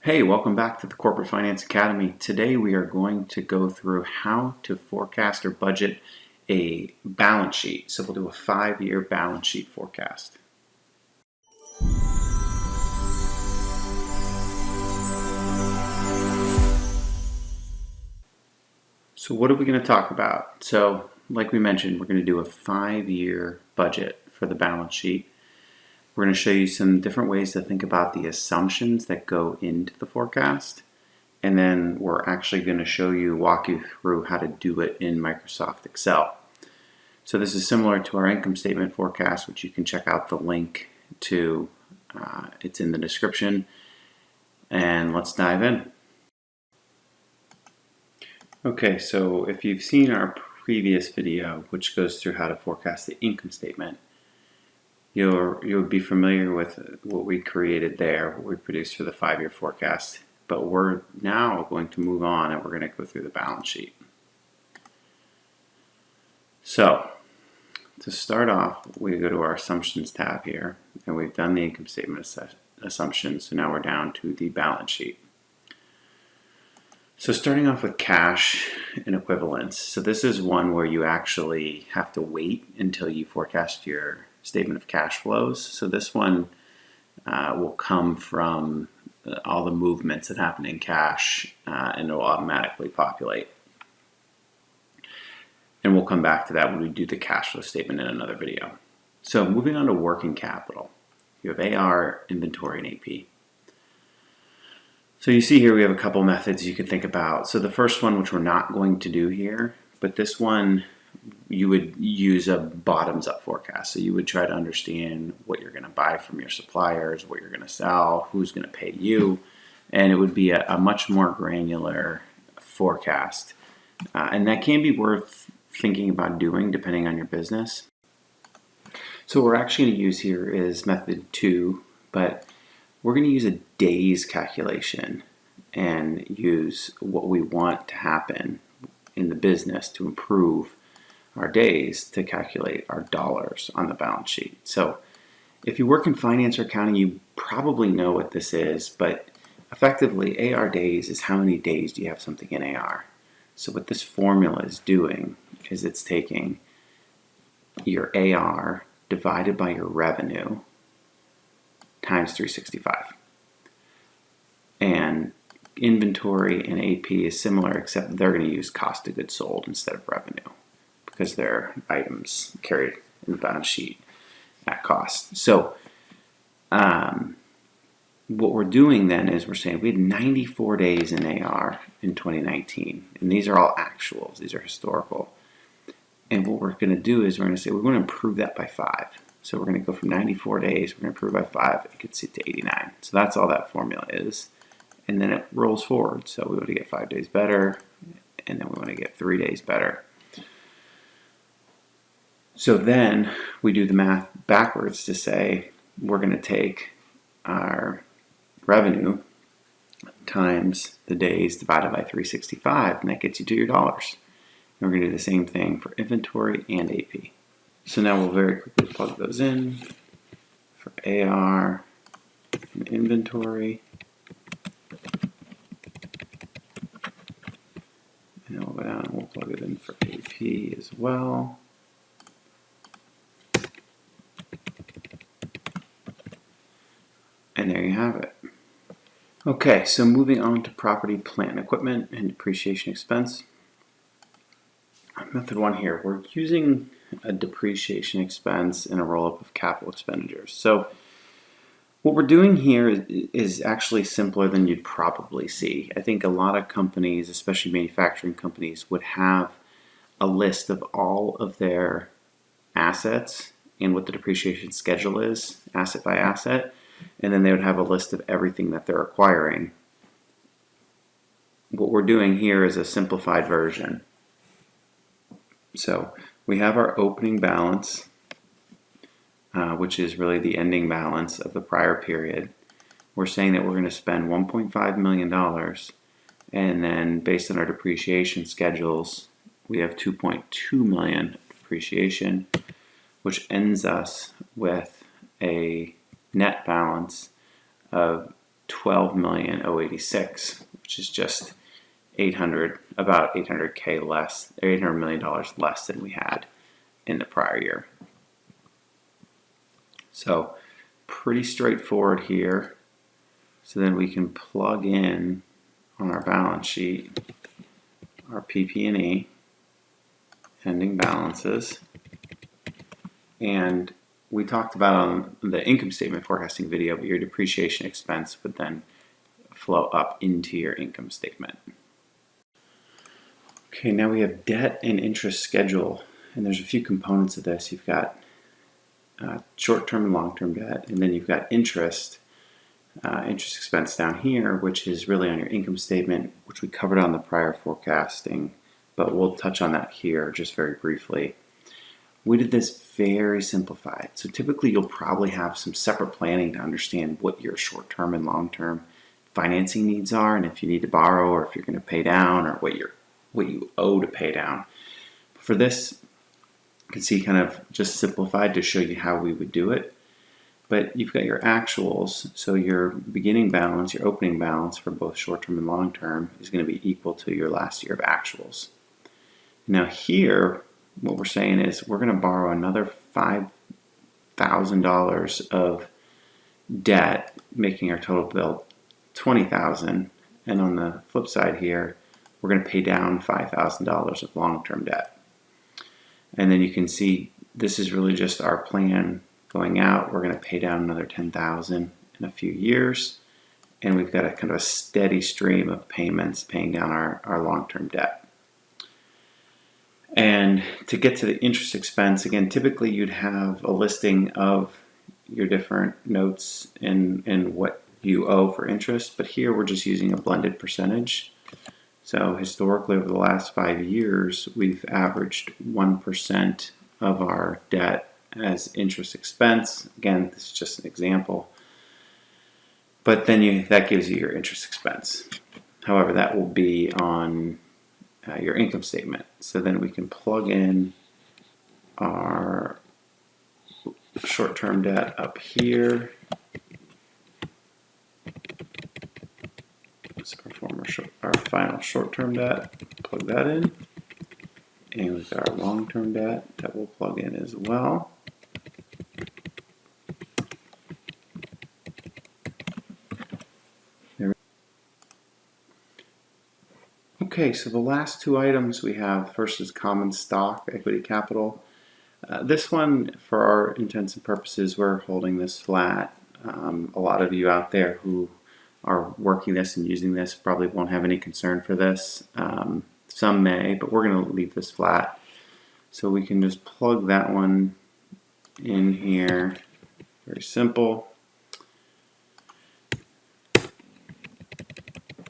Hey, welcome back to the Corporate Finance Academy. Today we are going to go through how to forecast or budget a balance sheet. So we'll do a 5-year balance sheet forecast. So what are we going to talk about? So like we mentioned, we're going to do a 5-year budget for the balance sheet. We're going to show you some different ways to think about the assumptions that go into the forecast. And then we're actually going to walk you through how to do it in Microsoft Excel. So this is similar to our income statement forecast, which you can check out the link to. It's in the description. And let's dive in. Okay, so if you've seen our previous video, which goes through how to forecast the income statement, you'll be familiar with what we created there, what we produced for the 5-year forecast. But we're now going to move on and we're going to go through the balance sheet. So to start off, we go to our assumptions tab here, and we've done the income statement assumptions. So now we're down to the balance sheet. So starting off with cash and equivalents. So this is one where you actually have to wait until you forecast your statement of cash flows. So this one will come from all the movements that happen in cash, and it will automatically populate. And we'll come back to that when we do the cash flow statement in another video. So moving on to working capital. You have AR, inventory, and AP. So you see here we have a couple methods you could think about. So the first one, which we're not going to do here, but this one you would use a bottoms-up forecast. So you would try to understand what you're going to buy from your suppliers, what you're going to sell, who's going to pay you, and it would be a much more granular forecast. And that can be worth thinking about doing depending on your business. So what we're actually going to use here is method 2, but we're going to use a days calculation and use what we want to happen in the business to improve our days to calculate our dollars on the balance sheet. So if you work in finance or accounting, you probably know what this is, but effectively AR days is how many days do you have something in AR. So what this formula is doing is it's taking your AR divided by your revenue times 365. And inventory and AP is similar, except they're going to use cost of goods sold instead of revenue, because they're items carried in the balance sheet at cost. So what we're doing then is we're saying we had 94 days in AR in 2019. And these are all actuals. These are historical. And what we're going to do is we're going to say we're going to improve that by 5. So we're going to go from 94 days, we're going to improve by 5, it gets it to 89. So that's all that formula is. And then it rolls forward. So we want to get 5 days better, and then we want to get 3 days better. So then we do the math backwards to say we're going to take our revenue times the days divided by 365, and that gets you to your dollars. And we're going to do the same thing for inventory and AP. So now we'll very quickly plug those in for AR and inventory. And we'll go down and we'll plug it in for AP as well. And there you have it. Okay, so moving on to property, plant, and equipment, and depreciation expense. Method 1 here, we're using a depreciation expense and a roll-up of capital expenditures. So what we're doing here is actually simpler than you'd probably see. I think a lot of companies, especially manufacturing companies, would have a list of all of their assets and what the depreciation schedule is, asset by asset, and then they would have a list of everything that they're acquiring. What we're doing here is a simplified version. So we have our opening balance, which is really the ending balance of the prior period. We're saying that we're going to spend $1.5 million, and then based on our depreciation schedules, we have $2.2 million depreciation, which ends us with a net balance of $12,086,000, which is just about $800K less, $800 million less than we had in the prior year. So pretty straightforward here. So then we can plug in on our balance sheet our PP&E, ending balances, and we talked about on the income statement forecasting video, but your depreciation expense would then flow up into your income statement. Okay, now we have debt and interest schedule, and there's a few components of this. You've got short-term and long-term debt, and then you've got interest expense down here, which is really on your income statement, which we covered on the prior forecasting, but we'll touch on that here just very briefly. We did this very simplified. So typically you'll probably have some separate planning to understand what your short-term and long-term financing needs are, and if you need to borrow or if you're going to pay down or what you owe to pay down. For this, you can see kind of just simplified to show you how we would do it. But you've got your actuals, so your beginning balance, your opening balance for both short-term and long-term is going to be equal to your last year of actuals. Now here, what we're saying is we're going to borrow another $5,000 of debt, making our total bill $20,000. And on the flip side here, we're going to pay down $5,000 of long-term debt. And then you can see this is really just our plan going out. We're going to pay down another $10,000 in a few years, and we've got a kind of a steady stream of payments paying down our long-term debt. And to get to the interest expense, again, typically you'd have a listing of your different notes and what you owe for interest, but here we're just using a blended percentage. So historically, over the last 5 years, we've averaged 1% of our debt as interest expense. Again, this is just an example. But then that gives you your interest expense. However, that will be on your income statement. So then we can plug in our short-term debt up here. So our final short-term debt, plug that in. And we've got our long-term debt that we'll plug in as well. Okay, so the last two items we have, first is common stock, equity capital. This one, for our intents and purposes, we're holding this flat. A lot of you out there who are working this and using this probably won't have any concern for this. Some may, but we're going to leave this flat. So we can just plug that one in here. Very simple.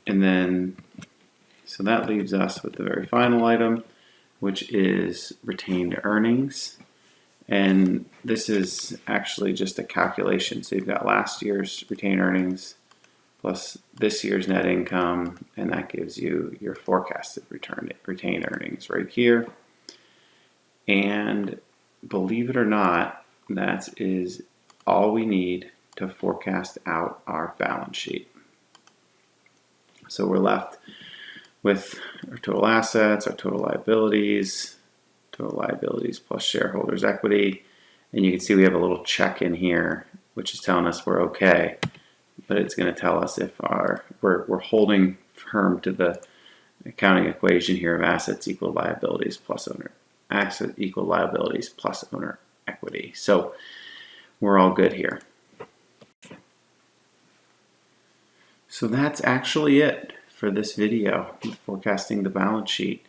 And then, so that leaves us with the very final item, which is retained earnings. And this is actually just a calculation. So you've got last year's retained earnings plus this year's net income, and that gives you your forecasted retained earnings right here. And believe it or not, that is all we need to forecast out our balance sheet. So we're left with our total assets, our total liabilities plus shareholders' equity. And you can see we have a little check in here, which is telling us we're okay. But it's going to tell us if we're holding firm to the accounting equation here of assets equal liabilities plus owner equity. So we're all good here. So that's actually it for this video, forecasting the balance sheet.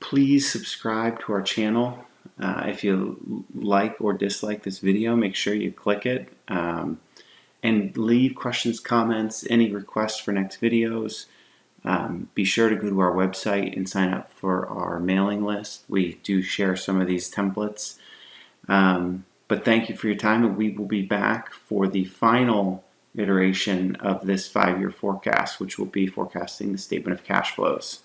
Please subscribe to our channel. If you like or dislike this video, make sure you click it. And leave questions, comments, any requests for next videos. Be sure to go to our website and sign up for our mailing list. We do share some of these templates. But thank you for your time, and we will be back for the final iteration of this 5-year forecast, which will be forecasting the statement of cash flows.